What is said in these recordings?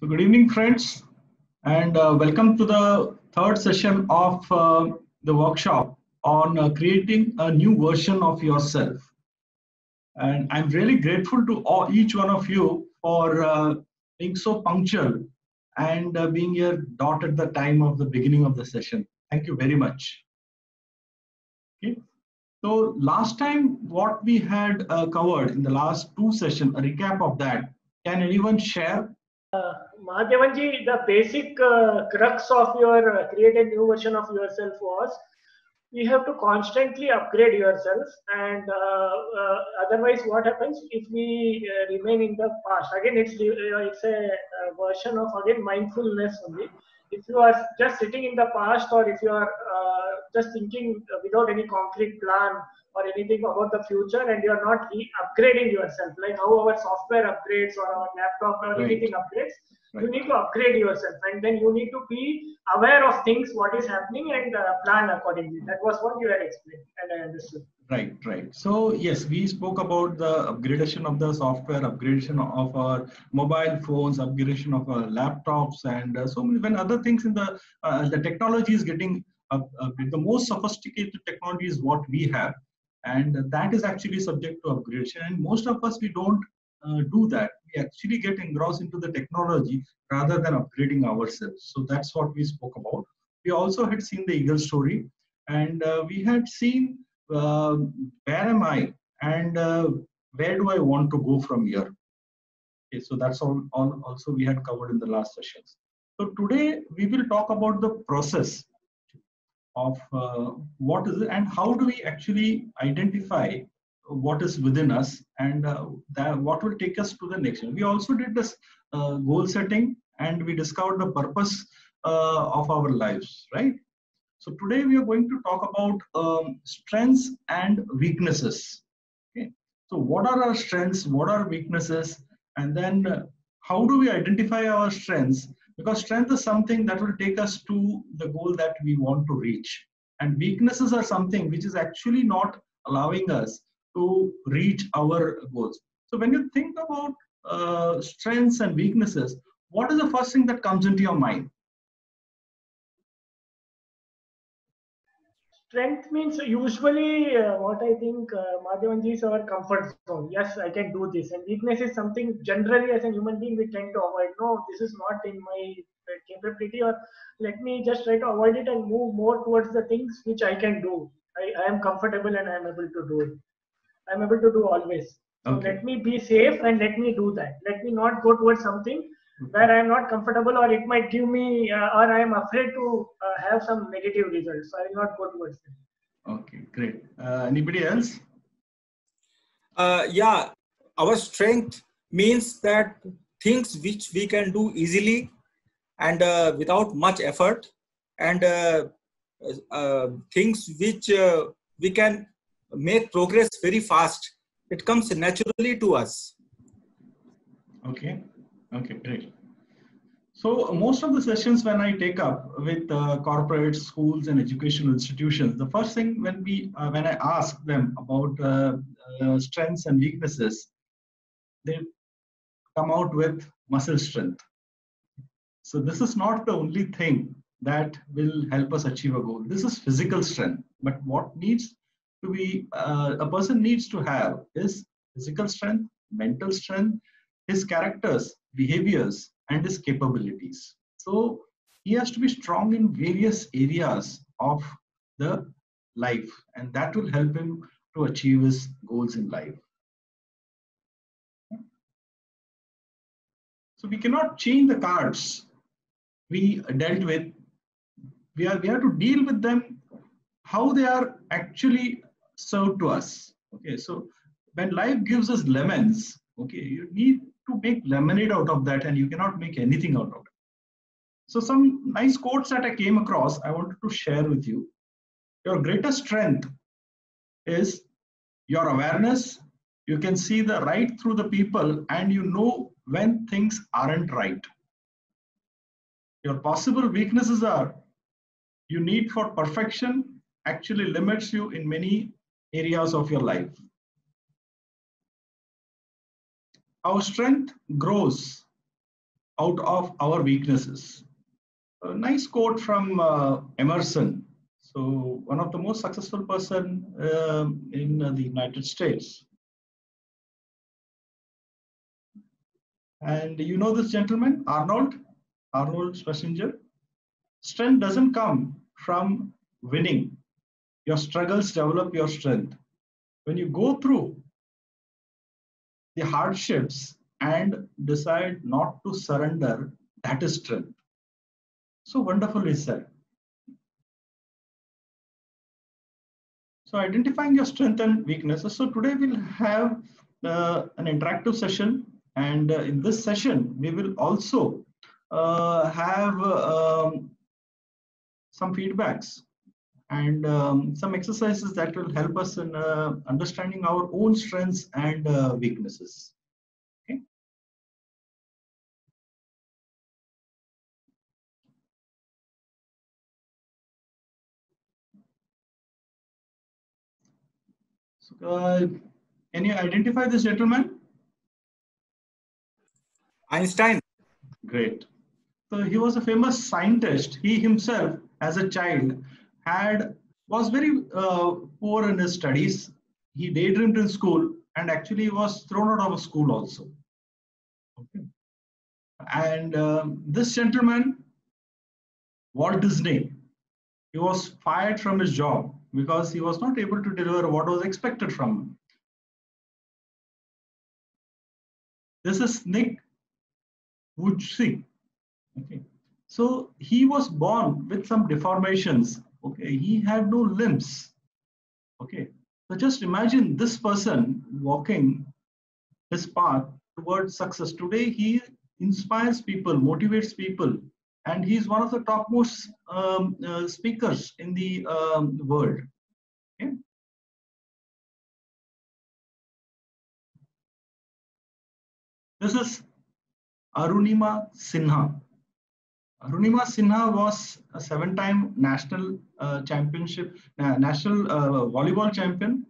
So good evening, friends, and welcome to the third session of the workshop on creating a new version of yourself. And I'm really grateful to each one of you for being so punctual and being here dot at the time of the beginning of the session. Thank you very much. Okay. So last time, what we had covered in the last two sessions, a recap of that. Can anyone share? Madhavanji, the basic crux of your create a new version of yourself was you have to constantly upgrade yourself, and otherwise, what happens if we remain in the past? Again, it's a version of again mindfulness only. If you are just sitting in the past, or if you are just thinking without any concrete plan or anything about the future, and you are not upgrading yourself, like how our software upgrades or our laptop or anything upgrades, you need to upgrade yourself, and then you need to be aware of things what is happening and plan accordingly. That was what you had explained and I understood. Right. So yes, we spoke about the upgradation of the software, upgradation of our mobile phones, upgradation of our laptops, and so many when other things in the technology is getting the most sophisticated technology is what we have, and that is actually subject to upgradation. And most of us we don't do that. We actually get engrossed into the technology rather than upgrading ourselves. So that's what we spoke about. We also had seen the Eagle story, and we had seen where am I and where do I want to go from here. Okay, so that's all also we had covered in the last sessions. So today we will talk about the process of what is it and how do we actually identify what is within us, and what will take us to the next one. We also did this goal setting, and we discovered the purpose of our lives, right? So today we are going to talk about strengths and weaknesses. Okay. So what are our strengths? What are weaknesses? And then how do we identify our strengths? Because strength is something that will take us to the goal that we want to reach. And weaknesses are something which is actually not allowing us to reach our goals. So when you think about strengths and weaknesses, what is the first thing that comes into your mind? Strength means usually what I think, Madhavanji, is our comfort zone. Yes, I can do this. And weakness is something generally as a human being we tend to avoid. No, this is not in my capability, or let me just try to avoid it and move more towards the things which I can do. I am comfortable and I am able to do it. I'm able to do always. So Okay. let me be safe and let me do that. Let me not go towards something where I am not comfortable, or it might give me, or I am afraid to have some negative results. So I will not go towards it. Okay, great. Anybody else? Yeah, our strength means that things which we can do easily and without much effort, and things which we can make progress very fast. It comes naturally to us. Okay, great. So most of the sessions when I take up with corporates, schools, and educational institutions, the first thing when I ask them about strengths and weaknesses, they come out with muscle strength. So this is not the only thing that will help us achieve a goal. This is physical strength. But what needs to be a person needs to have is physical strength, mental strength, his characters, behaviors, and his capabilities. So he has to be strong in various areas of the life, and that will help him to achieve his goals in life. So we cannot change the cards we dealt with. We have to deal with them how they are actually served to us. Okay, so when life gives us lemons, okay, you need to make lemonade out of that, and you cannot make anything out of it. So some nice quotes that I came across, I wanted to share with you. Your greatest strength is your awareness. You can see the right through the people, and you know when things aren't right. Your possible weaknesses are your need for perfection actually limits you in many areas of your life. Our strength grows out of our weaknesses. A nice quote from Emerson. So one of the most successful person in the United States. And you know this gentleman, Arnold Schwarzenegger. Strength doesn't come from winning. Your struggles develop your strength. When you go through the hardships and decide not to surrender, that is strength. So wonderfully said. So identifying your strength and weaknesses. So today we'll have an interactive session, and in this session we will also have some feedbacks and some exercises that will help us in understanding our own strengths and weaknesses. Okay. So, can you identify this gentleman? Einstein. Great. So he was a famous scientist. He himself, as a child, was very poor in his studies. He daydreamed in school and actually was thrown out of school also. Okay. And this gentleman, Walt Disney, he was fired from his job because he was not able to deliver what was expected from him. This is Nick Vujicic. Okay. So he was born with some deformations. Okay, he had no limbs. Okay, so just imagine this person walking his path towards success. Today, he inspires people, motivates people, and he's one of the topmost speakers in the world. Okay? This is Arunima Sinha. Arunima Sinha was a 7-time national national volleyball champion,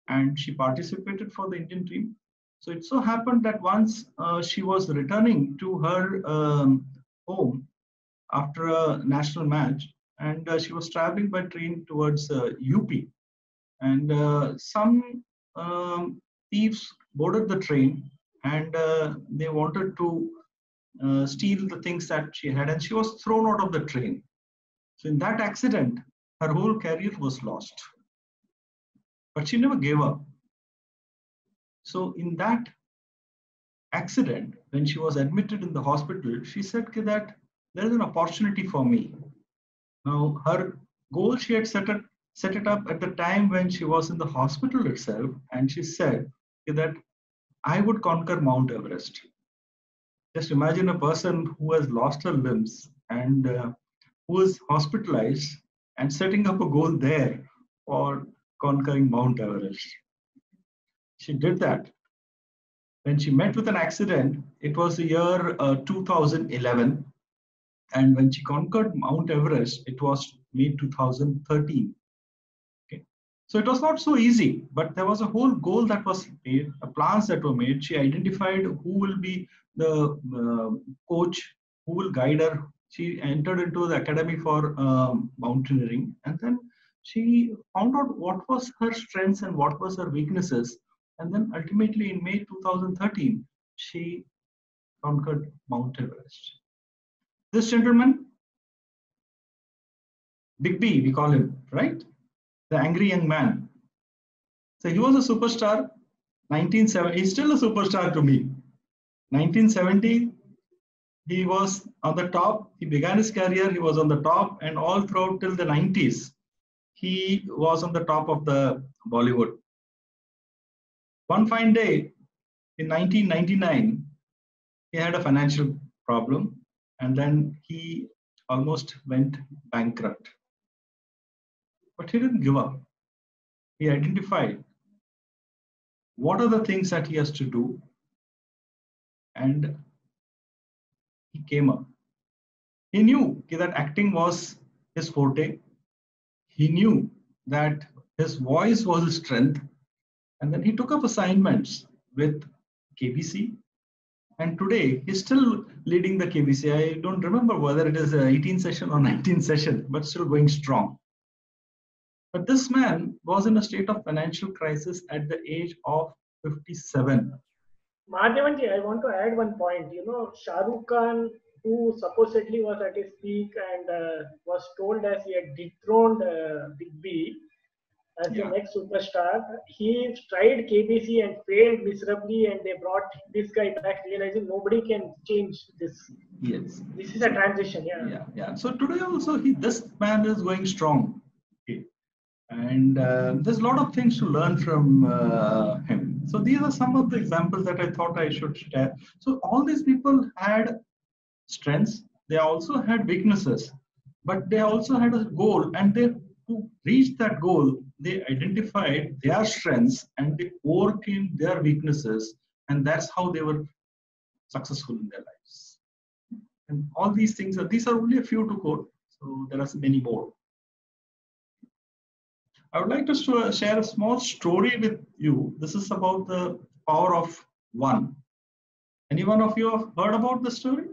and she participated for the Indian team. So it so happened that once she was returning to her home after a national match, and she was traveling by train towards UP, and some thieves boarded the train, and they wanted to steal the things that she had, and she was thrown out of the train. So in that accident, her whole career was lost. But she never gave up. So in that accident, when she was admitted in the hospital, she said that there is an opportunity for me. Now, her goal, she had set it up at the time when she was in the hospital itself, and she said that I would conquer Mount Everest. Just imagine a person who has lost her limbs and who is hospitalized and setting up a goal there for conquering Mount Everest. She did that. When she met with an accident, it was the year 2011. And when she conquered Mount Everest, it was May 2013. Okay. So it was not so easy, but there was a whole goal that was made, plans that were made. She identified who will be the coach, who will guide her. She entered into the academy for mountaineering, and then she found out what was her strengths and what was her weaknesses. And then ultimately in May 2013, she conquered Mount Everest. This gentleman, Big B, we call him, right? The angry young man. So he was a superstar. 1970, he's still a superstar to me. 1970, he was on the top. He began his career, he was on the top, and all throughout till the 90s, he was on the top of the Bollywood. One fine day in 1999, he had a financial problem, and then he almost went bankrupt. But he didn't give up. He identified what are the things that he has to do, and he came up. He knew that acting was his forte. He knew that his voice was his strength. And then he took up assignments with KBC, And today, he's still leading the KBC. I don't remember whether it is 18th session or 19th session, but still going strong. But this man was in a state of financial crisis at the age of 57. Madhavanji, I want to add one point. You know, Shah Rukh Khan, who supposedly was at his peak and was told as he had dethroned Big B as the Yeah. next superstar, he tried KBC and failed miserably, and they brought this guy back, realizing nobody can change this. Yes. This is a transition, yeah. Yeah. So today also, this man is going strong. Okay. And there's a lot of things to learn from him. So these are some of the examples that I thought I should share. So all these people had strengths, they also had weaknesses, but they also had a goal, and they to reach that goal, they identified their strengths and they overcame their weaknesses, and that's how they were successful in their lives. And all these things these are only a few to quote, so there are many more. I would like to share a small story with you. This is about the power of one. Any one of you have heard about the story?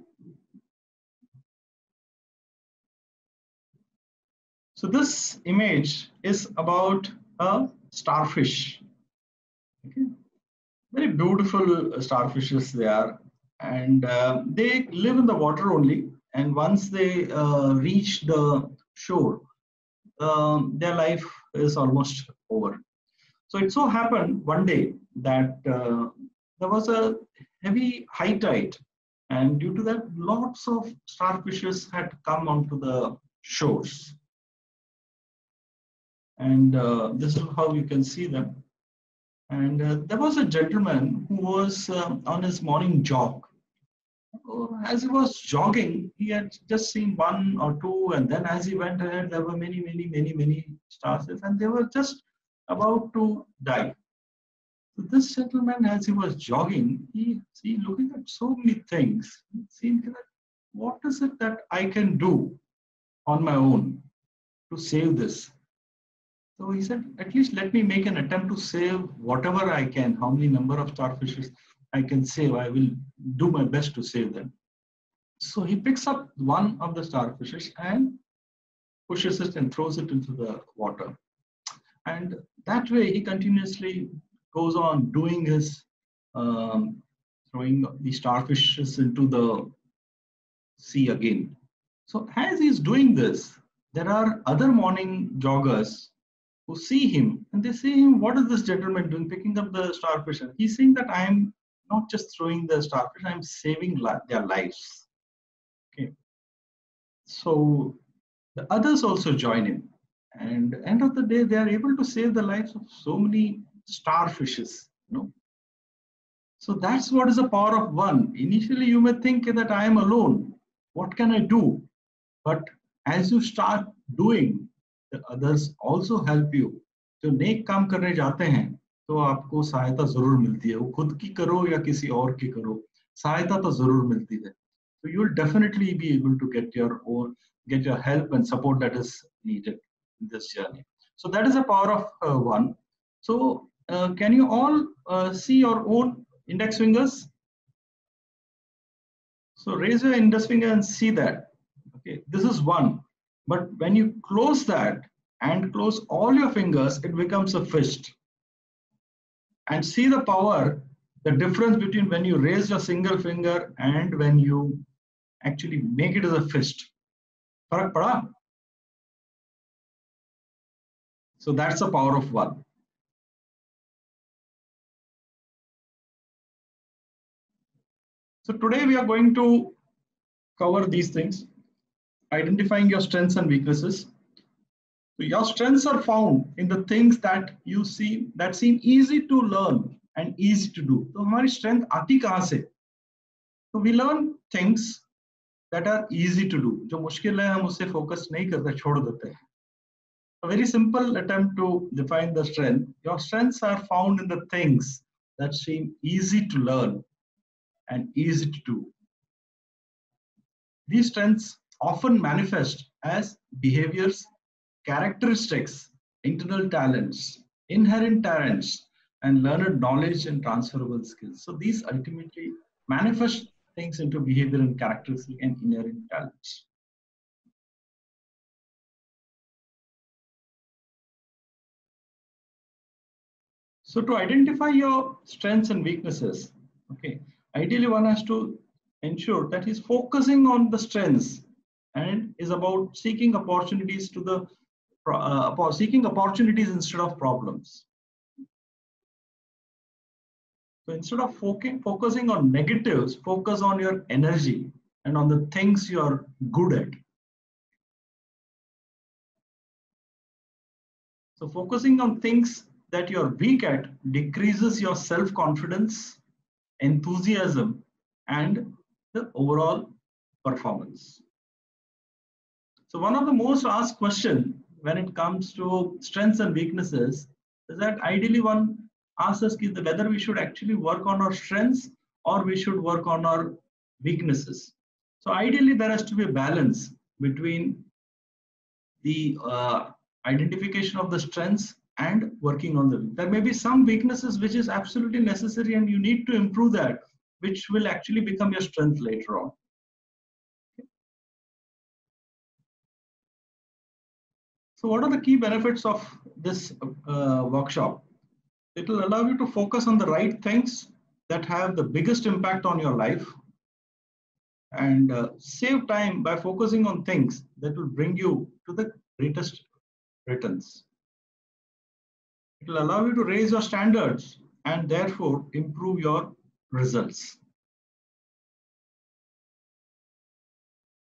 So this image is about a starfish. Okay. Very beautiful starfishes they are, and they live in the water only. And once they reach the shore, their life is almost over. So it so happened one day that there was a heavy high tide, and due to that, lots of starfishes had come onto the shores. And this is how you can see them. And there was a gentleman who was on his morning jog. As he was jogging, he had just seen one or two, and then as he went ahead, there were many starfishes, and they were just about to die. So this gentleman, as he was jogging, he looking at so many things. He seemed that what is it that I can do on my own to save this? So he said, at least let me make an attempt to save whatever I can, how many number of starfishes I can save. I will do my best to save them. So he picks up one of the starfishes and pushes it and throws it into the water. And that way he continuously goes on doing his throwing the starfishes into the sea again. So as he's doing this, there are other morning joggers who see him and they say him, what is this gentleman doing picking up the starfish? And he's saying that I am not just throwing the starfish, I'm saving their lives. Okay. So the others also join him. And at the end of the day, they are able to save the lives of so many starfishes. So that's what is the power of one. Initially, you may think that I am alone. What can I do? But as you start doing, the others also help you. जो नेक काम करने जाते हैं तो आपको सहायता जरूर मिलती है, वो खुद की करो या किसी और की करो, सहायता तो जरूर मिलती है. So you will definitely be able to get your help and support that is needed in this journey. So that is the power of one. So can you all see your own index fingers? So raise your index finger and see that. Okay, this is one. But when you close that and close all your fingers, it becomes a fist. And see the power, the difference between when you raise your single finger and when you actually make it as a fist. Farak pada? So that's the power of one. So today we are going to cover these things, identifying your strengths and weaknesses. So your strengths are found in the things that you see that seem easy to learn and easy to do. So हमारी strength आती कहाँ से? So we learn things that are easy to do. जो मुश्किल है हम उससे focus नहीं करते, छोड़ देते हैं. A very simple attempt to define the strength. Your strengths are found in the things that seem easy to learn and easy to do. These strengths often manifest as behaviors, characteristics, internal talents, inherent talents, and learned knowledge and transferable skills. So these ultimately manifest things into behavior and characteristics and inherent talents. So to identify your strengths and weaknesses, okay, ideally one has to ensure that he's focusing on the strengths and is about seeking opportunities to the seeking opportunities instead of problems. So instead of focusing on negatives, focus on your energy and on the things you're good at. So focusing on things that you're weak at decreases your self-confidence, enthusiasm, and the overall performance. So one of the most asked questions when it comes to strengths and weaknesses is that ideally one asks us whether we should actually work on our strengths or we should work on our weaknesses. So ideally there has to be a balance between the identification of the strengths and working on them. There may be some weaknesses which is absolutely necessary and you need to improve that, which will actually become your strength later on. So what are the key benefits of this workshop? It will allow you to focus on the right things that have the biggest impact on your life and save time by focusing on things that will bring you to the greatest returns. It will allow you to raise your standards and therefore improve your results.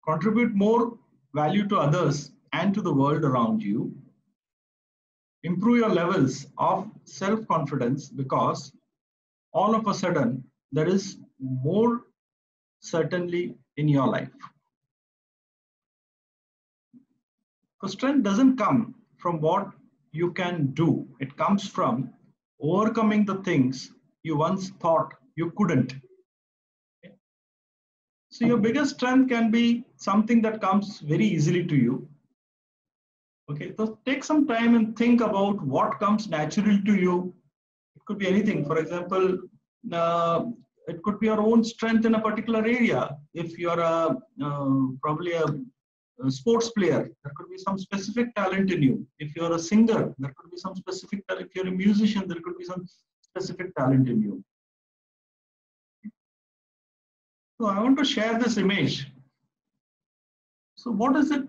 Contribute more value to others and to the world around you. Improve your levels of self-confidence because all of a sudden there is more certainty in your life. So strength doesn't come from what you can do. It comes from overcoming the things you once thought you couldn't. Okay? So your biggest strength can be something that comes very easily to you. Okay, so take some time and think about what comes naturally to you. It could be anything. For example, it could be your own strength in a particular area. If you're probably a sports player, there could be some specific talent in you. If you're a singer, there could be some specific talent. If you're a musician, there could be some specific talent in you. So I want to share this image. So what is it?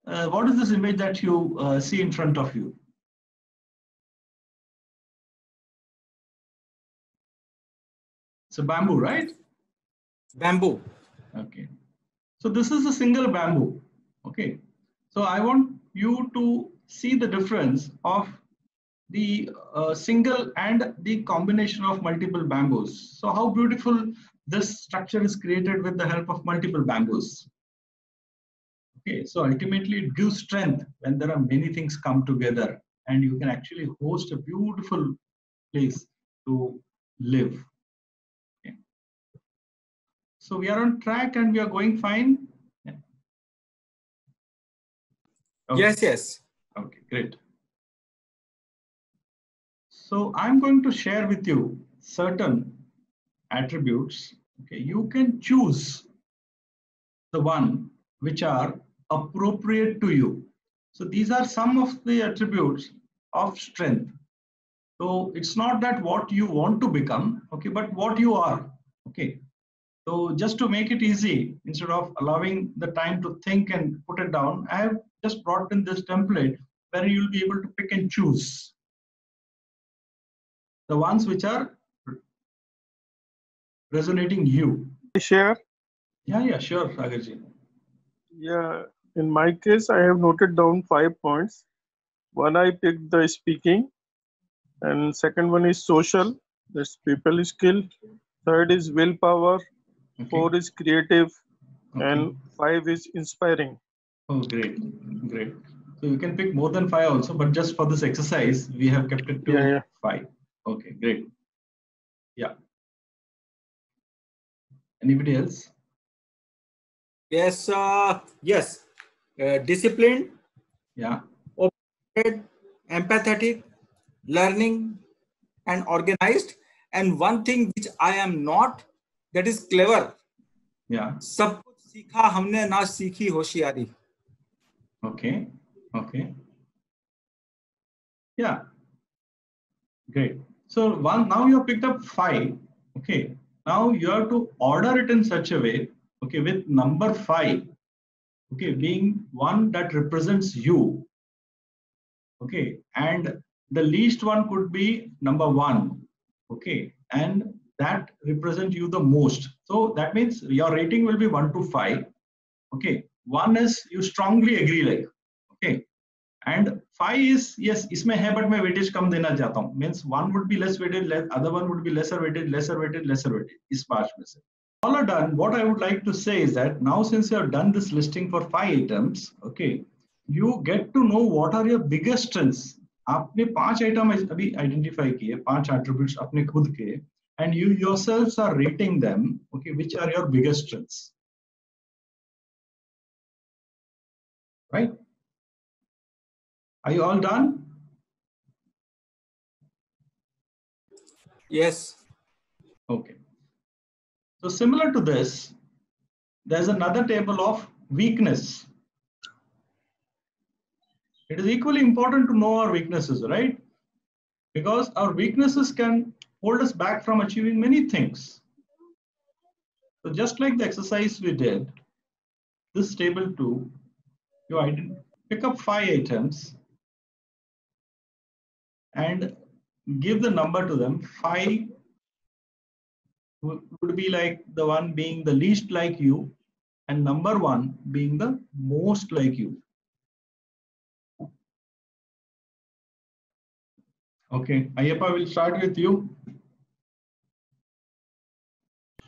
What is this image that you see in front of you? It's a bamboo, right? Bamboo. Okay. So this is a single bamboo. Okay. So I want you to see the difference of the single and the combination of multiple bamboos. So how beautiful this structure is created with the help of multiple bamboos. Okay, so ultimately it gives strength when there are many things come together and you can actually host a beautiful place to live. Okay. So we are on track and we are going fine. Yeah. Okay. Yes. Okay, great. So I'm going to share with you certain attributes. Okay, you can choose the one which are appropriate to you. So these are some of the attributes of strength. So it's not that what you want to become, okay, but what you are. Okay. So just to make it easy, instead of allowing the time to think and put it down, I have just brought in this template where you'll be able to pick and choose the ones which are resonating you. Share? Yeah, sure, Sagarji. Yeah, in my case, I have noted down 5 points. One, I picked the speaking, and second one is social, that's people skill. Third is willpower. Okay. 4 is creative, Okay. and 5 is inspiring. Oh, great. So you can pick more than 5 also, but just for this exercise, we have kept it to 5. Okay, great. Yeah. Anybody else? Yes. Yes. Disciplined. Yeah. Open, empathetic, learning, and organized. And one thing which I am not, that is clever. Yeah. सब कुछ सीखा हमने ना सीखी होशियारी. Okay. Okay. Yeah. Great. So now you have picked up 5. Okay. Now you have to order it in such a way. Okay, with number 5. Okay, being one that represents you. Okay, and the least one could be number 1. Okay, and that represents you the most. So that means your rating will be 1 to 5. Okay, 1 is you strongly agree, like, okay, and 5 is yes इसमें है but मैं weightage कम देना चाहता हूँ. Means 1 would be less weighted, other one would be lesser weighted, lesser weighted इस 5 में से. All are done. What I would like to say is that now since you have done this listing for 5 items, okay, you get to know what are your biggest strengths. आपने 5 item अभी identify किए, 5 attributes अपने खुद के, and you yourselves are rating them. Okay, which are your biggest strengths, right? Are you all done? Yes. Okay. So similar to this, there's another table of weakness. It is equally important to know our weaknesses, right? Because our weaknesses can hold us back from achieving many things. So just like the exercise we did, this table too, you pick up 5 items and give the number to them. 5 would be like the one being the least like you, and number 1 being the most like you. Okay, Ayyappa, will start with you.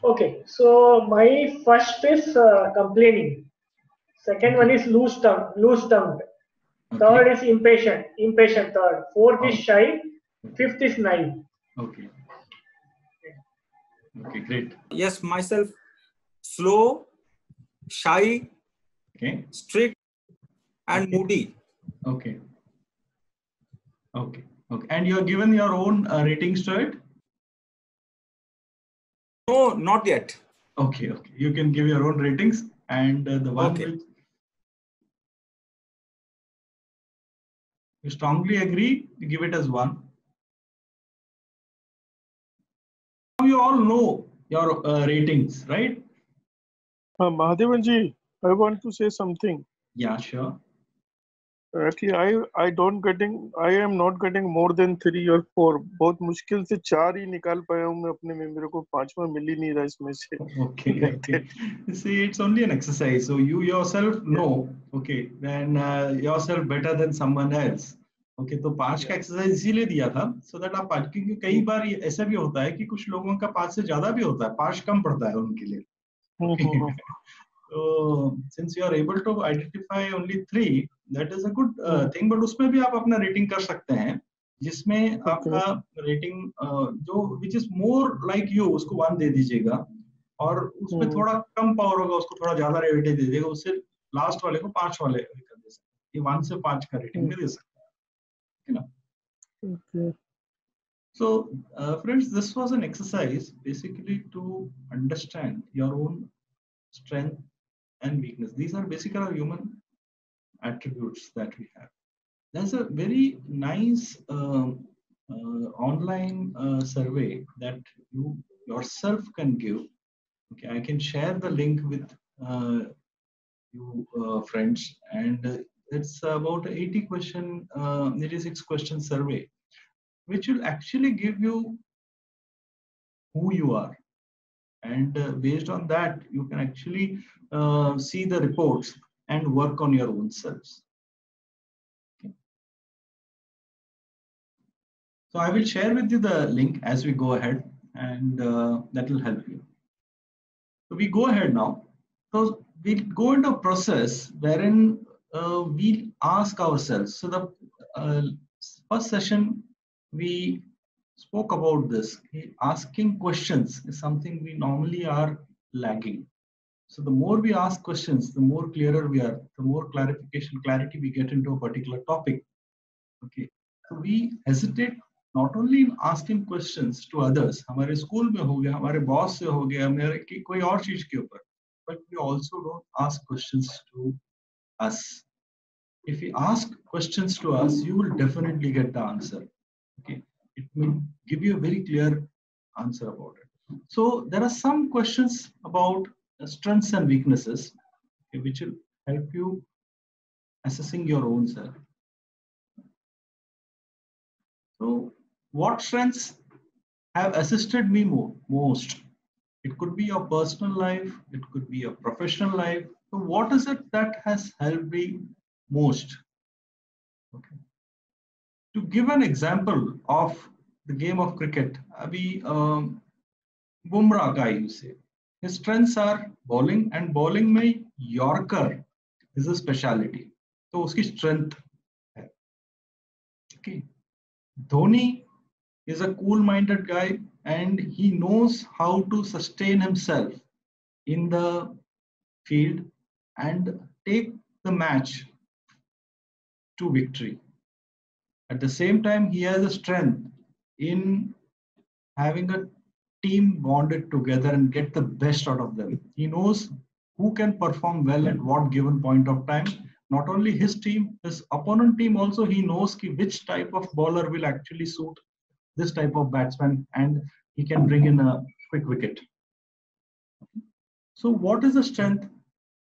Okay, so my first is complaining. Second one is loose tongued. Third is impatient third. Fourth is shy. Fifth is naive. Okay. Okay, great. Yes, myself, slow, shy, Okay. strict, and moody. Okay. Okay. Okay. And you have given your own ratings to it? No, not yet. Okay. Okay. You can give your own ratings, and the one which you strongly agree, you give it as 1. Now you all know your ratings, right? Mahadevan ji, I want to say something. Yeah, sure. Actually, I am not getting more than 3 or 4. बहुत मुश्किल से 4 ही निकाल पाया हूँ मैं अपने में. मेरे को 5वां मिल ही नहीं रहा इसमें से. Okay. Okay. See, it's only an exercise, so you yourself know. Okay, then yourself better than someone else. Okay, तो 5 का एक्सरसाइज इसीलिए दिया था, so that आप 5, क्योंकि कई बार ऐसा भी होता है कि कुछ लोगों का 5 से ज्यादा भी होता है, 5 कम पड़ता है उनके लिए. Okay. So since you are able to identify only 3, that is a good thing. But उसमें भी आप अपना रेटिंग कर सकते हैं, जिसमें आपका रेटिंग जो which is more like you, उसको 1 दे दीजिएगा, और उसमें थोड़ा कम पावर होगा उसको थोड़ा ज्यादा रेटिंग दे दीजिएगा, उससे लास्ट वाले को 5 वाले कर दे सकते हैं. ये 1 से 5 का रेटिंग में दे सकते हैं, है ना? Okay. So friends, this was an exercise basically to understand your own strength and weakness. These are basically our human attributes that we have. There's a very nice online survey that you yourself can give. Okay, I can share the link with you friends, and it's about 86 question survey, which will actually give you who you are. And based on that, you can actually see the reports and work on your own selves. Okay. So I will share with you the link as we go ahead, and that will help you. So we go ahead now. So we'll go into a process wherein we ask ourselves. So the first session we spoke about this. Asking questions is something we normally are lagging. So the more we ask questions, the more clearer we are, the more clarity we get into a particular topic. Okay. So we hesitate not only in asking questions to others, हमारे school में हो गया, हमारे boss से हो गया, मेरे कोई और चीज के ऊपर, but we also don't ask questions to us. If you ask questions to us, you will definitely get the answer. Okay, it will give you a very clear answer about it. So there are some questions about strengths and weaknesses, okay, which will help you assessing your own self. So what strengths have assisted me most? It could be your personal life, it could be your professional life. So what is it that has helped me most? Okay. To give an example of the game of cricket, Abhi Bumrah guy, you say, his strengths are bowling, and bowling में Yorker is a speciality. तो उसकी strength है. Okay. Dhoni is a cool-minded guy, and he knows how to sustain himself in the field and take the match to victory. At the same time, he has a strength in having a team bonded together and get the best out of them. He knows who can perform well at what given point of time. Not only his team, his opponent team also, he knows which type of bowler will actually suit this type of batsman, and he can bring in a quick wicket. So what is the strength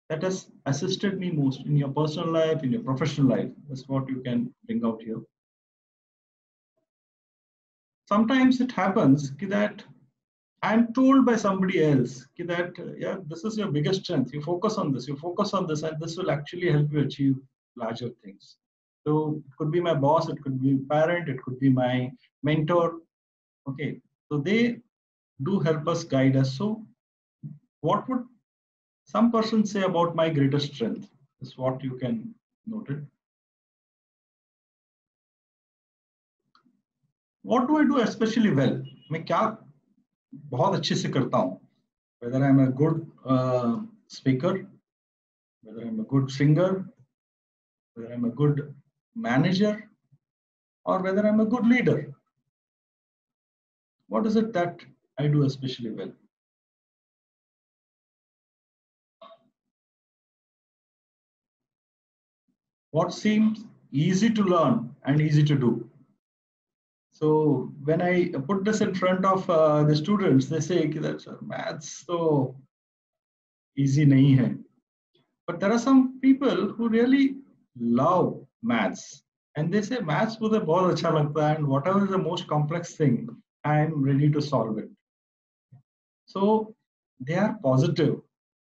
that has assisted me most in your personal life, in your professional life? That's what you can bring out here. Sometimes it happens that I'm told by somebody else that, yeah, this is your biggest strength. You focus on this, and this will actually help you achieve larger things. So it could be my boss, it could be a parent, it could be my mentor. Okay, so they do help us, guide us. So what would some person say about my greatest strength? Is what you can note it. What do I do especially well? मैं क्या बहुत अच्छे से करता हूँ? Whether I'm a good speaker, whether I'm a good singer, whether I'm a good manager, or whether I'm a good leader. What is it that I do especially well? What seems easy to learn and easy to do? So when I put this in front of the students, they say that maths so easy nahi hai. But there are some people who really love maths, and they say maths mujhe bahut acha lagta hai, and whatever is the most complex thing, I am ready to solve it. So they are positive,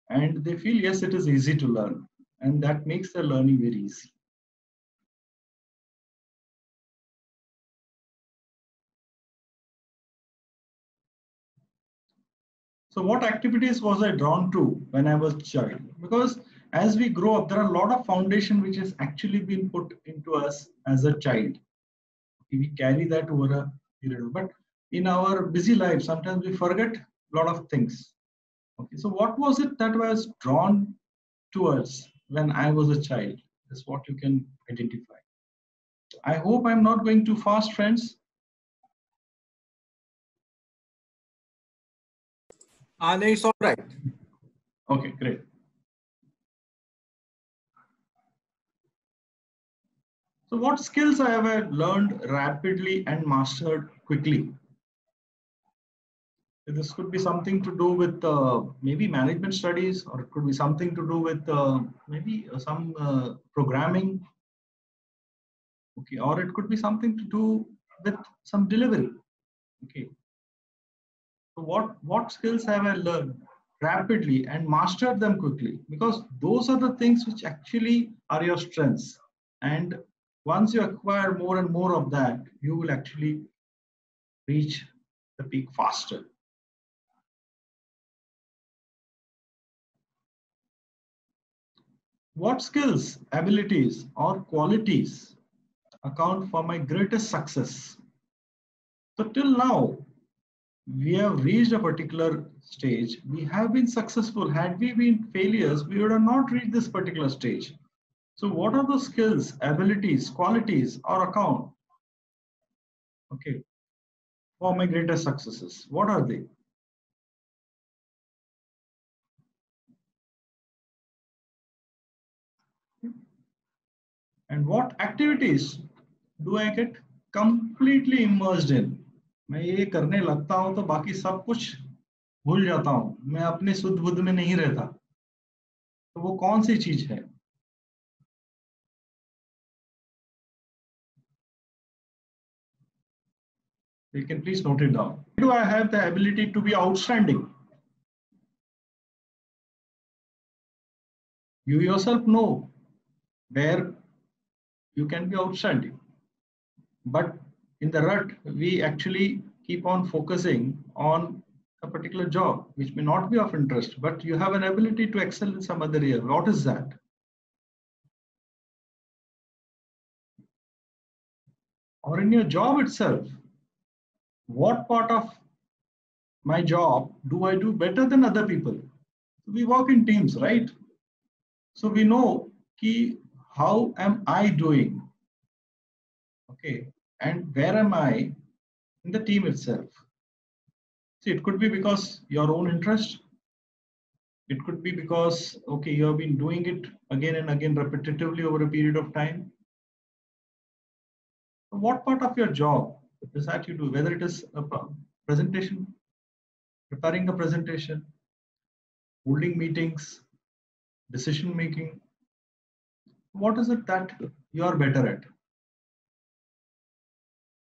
and they feel, yes, it is easy to learn, and that makes the learning very easy. So what activities was I drawn to when I was a child? Because as we grow up, there are a lot of foundation which has actually been put into us as a child. We carry that over a period. But in our busy life, sometimes we forget a lot of things. Okay, so what was it that was drawn towards when I was a child? That's what you can identify. I hope I'm not going too fast, friends. No, it's all right. Okay, great. So what skills I have learned rapidly and mastered quickly? This could be something to do with maybe management studies, or it could be something to do with maybe some programming. Okay, or it could be something to do with some delivery. Okay. So what skills have I learned rapidly and mastered them quickly? Because those are the things which actually are your strengths. And once you acquire more and more of that, you will actually reach the peak faster. What skills, abilities, or qualities account for my greatest success? So till now, we have reached a particular stage. We have been successful. Had we been failures, we would have not reached this particular stage. So what are the skills, abilities, qualities, or account Okay, for my greatest successes, what are they? And what activities do I get completely immersed in? मैं ये करने लगता हूं तो बाकी सब कुछ भूल जाता हूं, मैं अपने सुध बुध में नहीं रहता। तो वो कौन सी चीज है? You can please note it down. Do I have the ability to be outstanding? You yourself know where you can be outstanding. But in the rut, we actually keep on focusing on a particular job, which may not be of interest, but you have an ability to excel in some other area. What is that? Or in your job itself, what part of my job do I do better than other people? We work in teams, right? So we know ki, how am I doing? Okay, and where am I in the team itself? See, it could be because your own interest. It could be because, okay, you have been doing it again and again repetitively over a period of time. What part of your job is that you do? Whether it is a presentation, preparing a presentation, holding meetings, decision making. What is it that you are better at?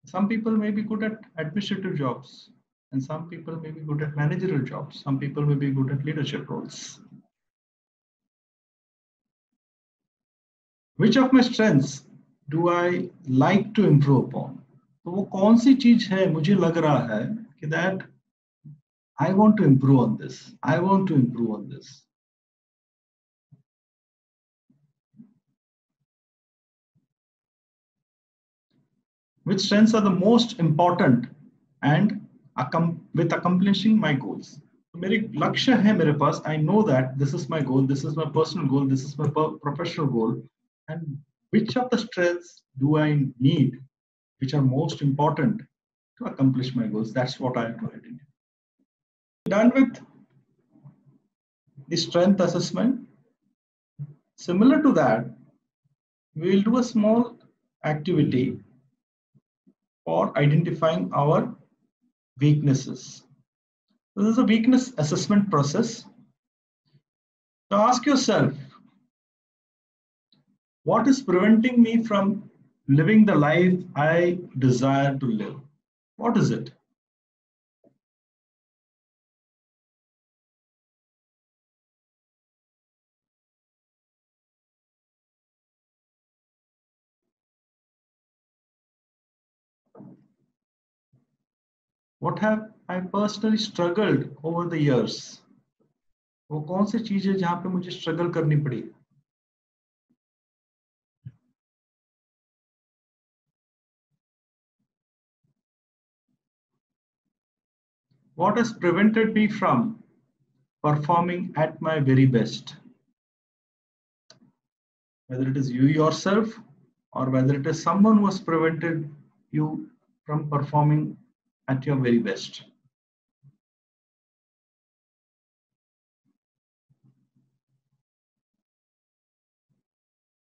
Some people may be good at administrative jobs, and some people may be good at managerial jobs. Some people may be good at leadership roles. Which of my strengths do I like to improve upon? तो वो कौन सी चीज है मुझे लग रहा है कि that I want to improve on this. I want to improve on this. Which strengths are the most important and with accomplishing my goals? मेरे लक्ष्य है मेरे पास. I know that this is my goal, this is my personal goal, this is my professional goal, and which of the strengths do I need, which are most important to accomplish my goals? That's what I have to identify. Done with the strength assessment. Similar to that, we will do a small activity for identifying our weaknesses. This is a weakness assessment process. So ask yourself, what is preventing me from living the life I desire to live? What is it? What have I personally struggled over the years? वो कौन सी चीज है जहां पे मुझे struggle करनी पड़ी? What has prevented me from performing at my very best? Whether it is you yourself or whether it is someone who has prevented you from performing at your very best.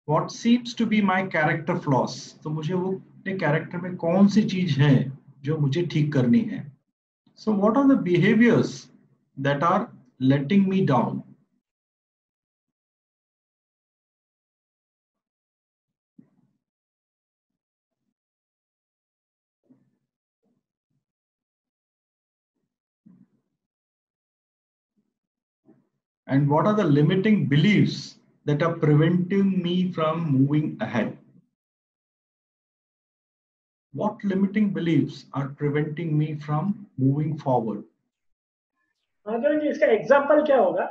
What seems to be my character flaws? तो मुझे वो अपने character में कौन सी चीज है जो मुझे ठीक करनी है? So what are the behaviors that are letting me down? And what are the limiting beliefs that are preventing me from moving ahead? What limiting beliefs are preventing me from moving forward? इसका example क्या होगा?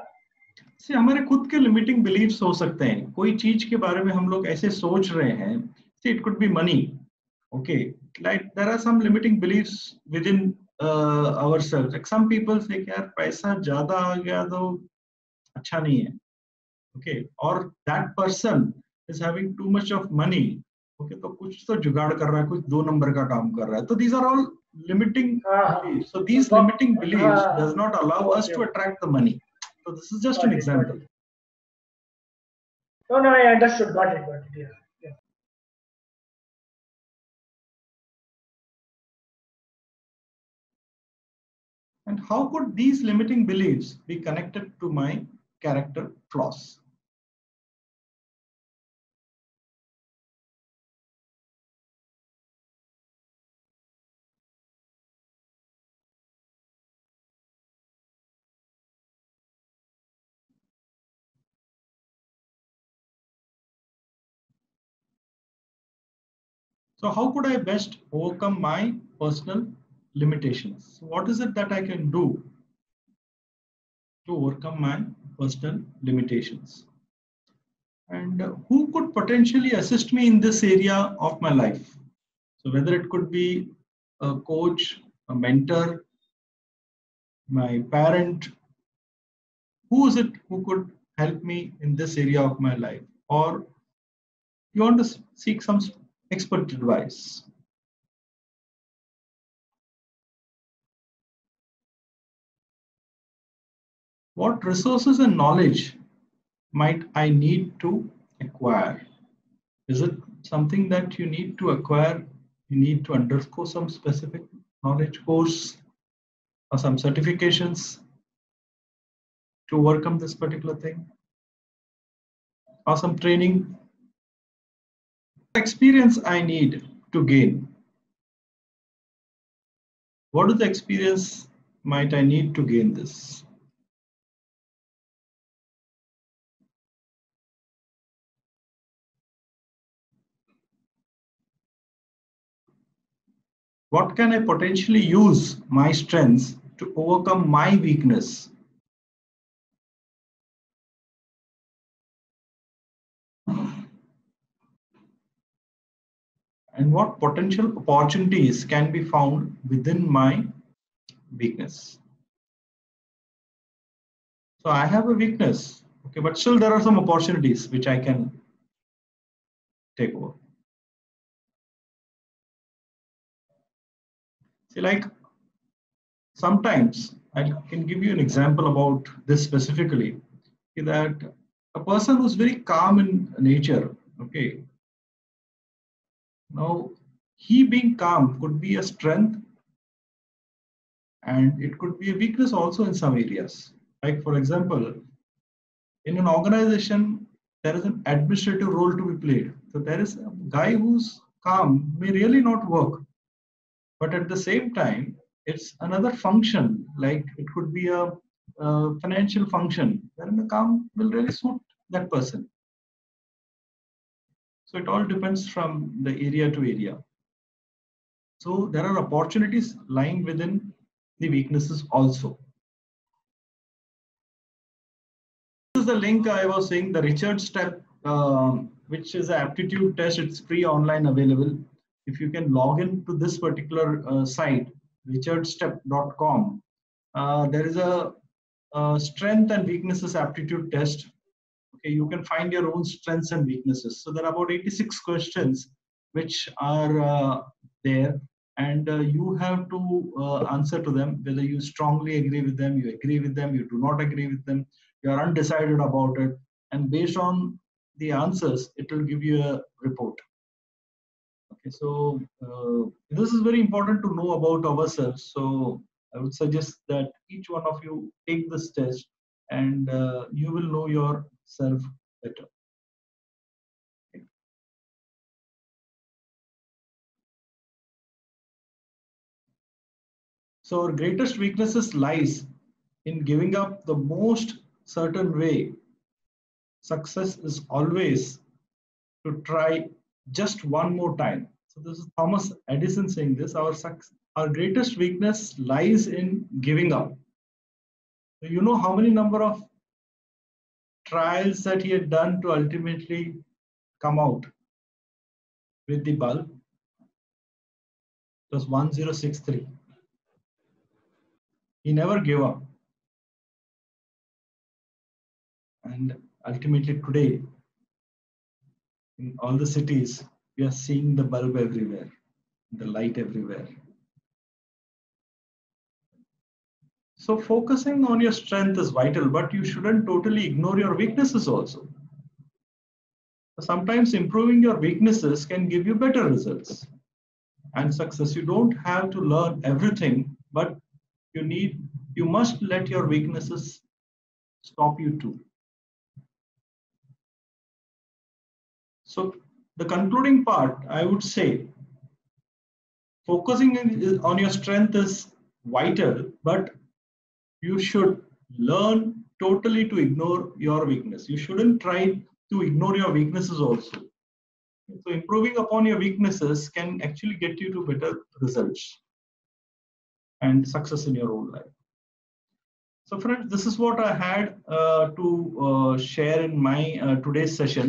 से हमारे खुद के limiting beliefs हो सकते हैं. कोई चीज के बारे में हम लोग ऐसे सोच रहे हैं. See, it could be money. Okay, like there are some limiting beliefs within ourselves. Like some people say कि यार पैसा ज्यादा आ गया तो अच्छा नहीं है. Okay, or that person is having too much of money. Okay, तो कुछ तो जुगाड़ कर रहा है, कुछ 2 नंबर का काम कर रहा है. तो these are all limiting beliefs. So these limiting beliefs does not allow us to attract the money. So this is just an example. No, I understood. Got it. Yeah. And how could these limiting beliefs be connected to my character flaws? So how could I best overcome my personal limitations? What is it that I can do to overcome my personal limitations? And who could potentially assist me in this area of my life? So whether it could be a coach, a mentor, my parent, who is it who could help me in this area of my life? Or you want to seek some expert advice? What resources and knowledge might I need to acquire? Is it something that you need to acquire? You need to undergo some specific knowledge course or some certifications to overcome this particular thing, or some training? Experience I need to gain. What is the experience might I need to gain this? What can I potentially use my strengths to overcome my weakness? And what potential opportunities can be found within my weakness? So I have a weakness, okay, but still there are some opportunities which I can take over. See, like sometimes I can give you an example about this specifically, that a person who's very calm in nature, okay, now he being calm could be a strength and it could be a weakness also in some areas. Like for example, in an organization, there is an administrative role to be played. So there is a guy who's calm may really not work, but at the same time, it's another function. Like it could be a financial function, wherein the calm will really suit that person. So it all depends from the area to area. So there are opportunities lying within the weaknesses also. This is the link I was saying, the Richard Step, which is an aptitude test. It's free, online available. If you can log in to this particular site, richardstep.com, there is a strength and weaknesses aptitude test. Okay, you can find your own strengths and weaknesses. So there are about 86 questions which are there, and you have to answer to them, whether you strongly agree with them, you agree with them, you do not agree with them, you are undecided about it, and based on the answers, it will give you a report. Okay, so this is very important to know about ourselves. So I would suggest that each one of you take this test, and you will know yourself better. So our greatest weaknesses lies in giving up the most certain way. Success is always to try just one more time. So this is Thomas Edison saying this. Our greatest weakness lies in giving up. So you know how many number of trials that he had done to ultimately come out with the bulb? It was 1063. He never gave up. And ultimately today, in all the cities, we are seeing the bulb everywhere, the light everywhere. So focusing on your strength is vital, but you shouldn't totally ignore your weaknesses also. Sometimes improving your weaknesses can give you better results and success. You don't have to learn everything, but you must let your weaknesses stop you too. So the concluding part, I would say, focusing on your strength is vital, but you should learn totally to ignore your weakness. You shouldn't try to ignore your weaknesses also. So improving upon your weaknesses can actually get you to better results and success in your own life. So friends, this is what I had to share in my today's session.